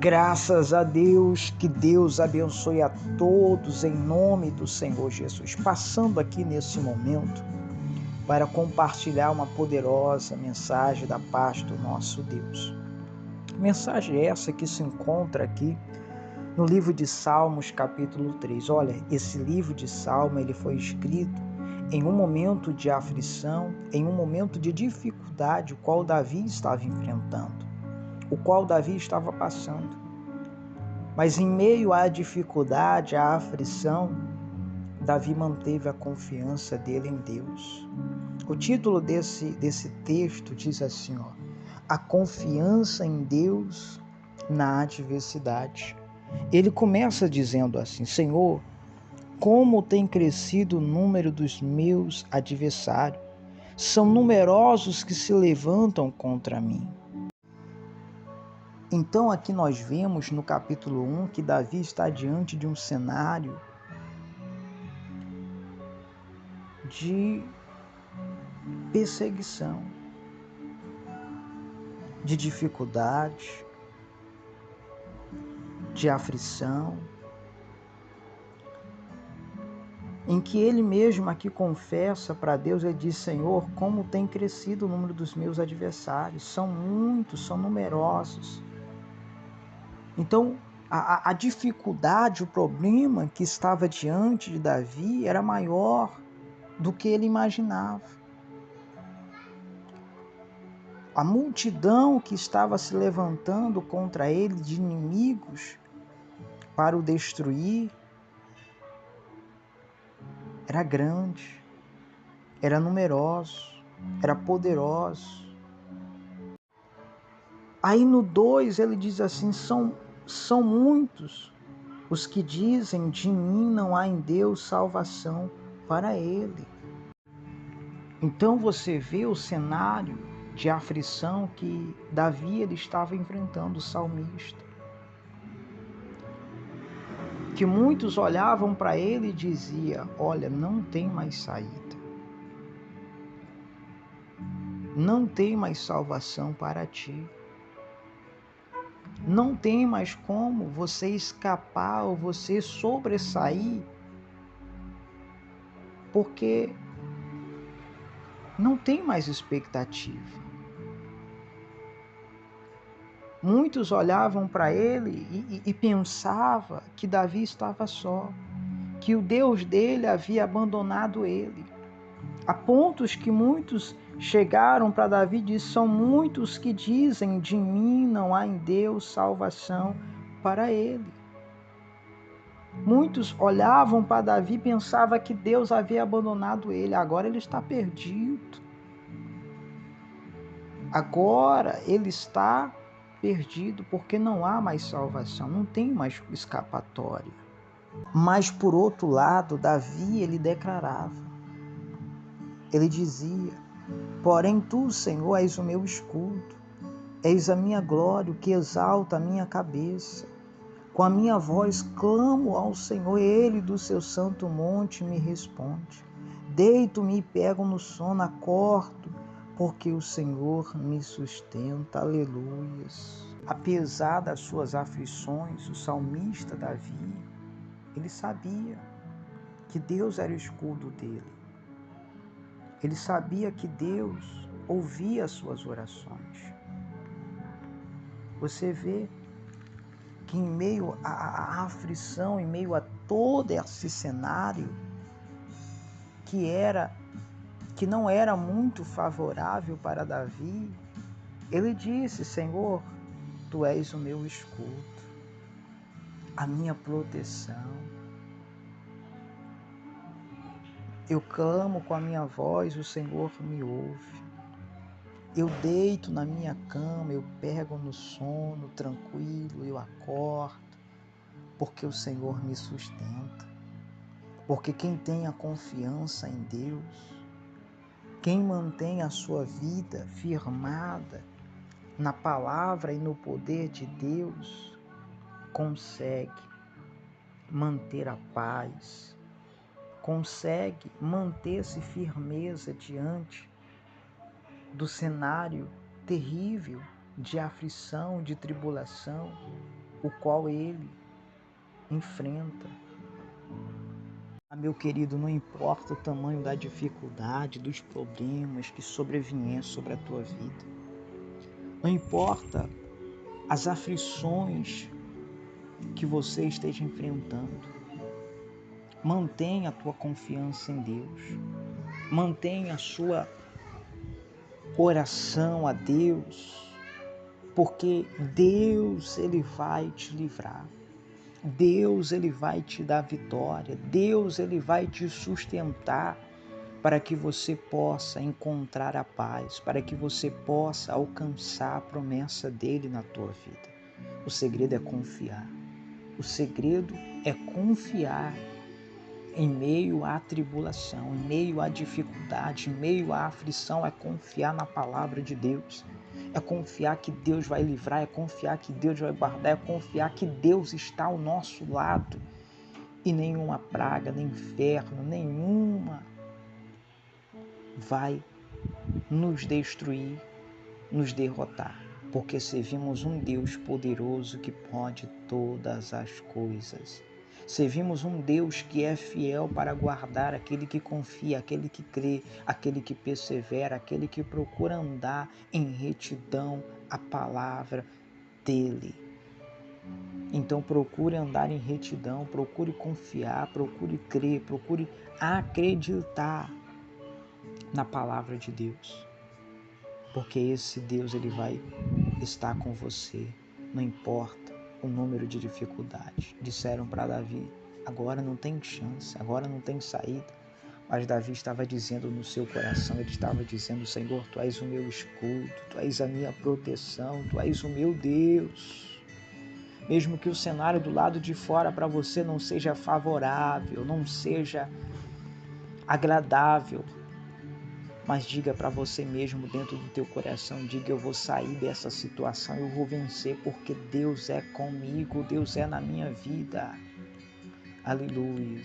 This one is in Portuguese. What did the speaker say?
Graças a Deus, que Deus abençoe a todos em nome do Senhor Jesus. Passando aqui nesse momento para compartilhar uma poderosa mensagem da paz do nosso Deus. Mensagem essa que se encontra aqui no livro de Salmos, capítulo 3. Olha, esse livro de Salmo, ele foi escrito em um momento de aflição, em um momento de dificuldade, o qual Davi estava enfrentando, o qual Davi estava passando. Mas em meio à dificuldade, à aflição, Davi manteve a confiança dele em Deus. O título desse texto diz assim, a confiança em Deus na adversidade. Ele começa dizendo assim: Senhor, como tem crescido o número dos meus adversários. São numerosos que se levantam contra mim. Então aqui nós vemos no capítulo 1 que Davi está diante de um cenário de perseguição, de dificuldade, de aflição, em que ele mesmo aqui confessa para Deus, ele diz: Senhor, como tem crescido o número dos meus adversários, são muitos, são numerosos. Então, a dificuldade, o problema que estava diante de Davi era maior do que ele imaginava. A multidão que estava se levantando contra ele, de inimigos para o destruir, era grande, era numeroso, era poderoso. Aí no 2 ele diz assim: são muitos os que dizem, de mim não há em Deus salvação para ele. Então você vê o cenário de aflição que Davi ele estava enfrentando, o salmista. Que muitos olhavam para ele e diziam: olha, não tem mais saída. Não tem mais salvação para ti. Não tem mais como você escapar ou você sobressair, porque não tem mais expectativa. Muitos olhavam para ele e pensavam que Davi estava só, que o Deus dele havia abandonado ele. A pontos que muitos chegaram para Davi e disseram: são muitos que dizem, de mim não há em Deus salvação para ele. Muitos olhavam para Davi e pensavam que Deus havia abandonado ele. Agora ele está perdido. Agora ele está perdido porque não há mais salvação, não tem mais escapatória. Mas por outro lado, Davi ele declarava, ele dizia: porém tu, Senhor, és o meu escudo, és a minha glória, o que exalta a minha cabeça. Com a minha voz clamo ao Senhor, ele do seu santo monte me responde. Deito-me e pego no sono, acordo, porque o Senhor me sustenta. Aleluias. Apesar das suas aflições, o salmista Davi, ele sabia que Deus era o escudo dele. Ele sabia que Deus ouvia as suas orações. Você vê que em meio à aflição, em meio a todo esse cenário que não era muito favorável para Davi, ele disse: Senhor, tu és o meu escudo, a minha proteção. Eu clamo com a minha voz, o Senhor me ouve. Eu deito na minha cama, eu pego no sono, tranquilo, eu acordo, porque o Senhor me sustenta. Porque quem tem a confiança em Deus, quem mantém a sua vida firmada na palavra e no poder de Deus, consegue manter a paz, consegue manter-se firmeza diante do cenário terrível de aflição, de tribulação, o qual ele enfrenta. Meu querido, não importa o tamanho da dificuldade, dos problemas que sobrevier sobre a tua vida. Não importa as aflições que você esteja enfrentando. Mantenha a tua confiança em Deus. Mantenha a sua oração a Deus, porque Deus, ele vai te livrar. Deus, ele vai te dar vitória. Deus, ele vai te sustentar para que você possa encontrar a paz, para que você possa alcançar a promessa dele na tua vida. O segredo é confiar. O segredo é confiar em meio à tribulação, em meio à dificuldade, em meio à aflição, é confiar na palavra de Deus. É confiar que Deus vai livrar, é confiar que Deus vai guardar, é confiar que Deus está ao nosso lado e nenhuma praga, nem inferno, nenhuma vai nos destruir, nos derrotar, porque servimos um Deus poderoso que pode todas as coisas. Servimos um Deus que é fiel para guardar aquele que confia, aquele que crê, aquele que persevera, aquele que procura andar em retidão à palavra dele. Então procure andar em retidão, procure confiar, procure crer, procure acreditar na palavra de Deus. Porque esse Deus, ele vai estar com você, não importa o número de dificuldades. Disseram para Davi, agora não tem chance, agora não tem saída. Mas Davi estava dizendo no seu coração, ele estava dizendo, Senhor, Tu és o meu escudo, Tu és a minha proteção, Tu és o meu Deus. Mesmo que o cenário do lado de fora para você não seja favorável, não seja agradável, mas diga para você mesmo dentro do teu coração, diga, eu vou sair dessa situação, eu vou vencer, porque Deus é comigo, Deus é na minha vida. Aleluia.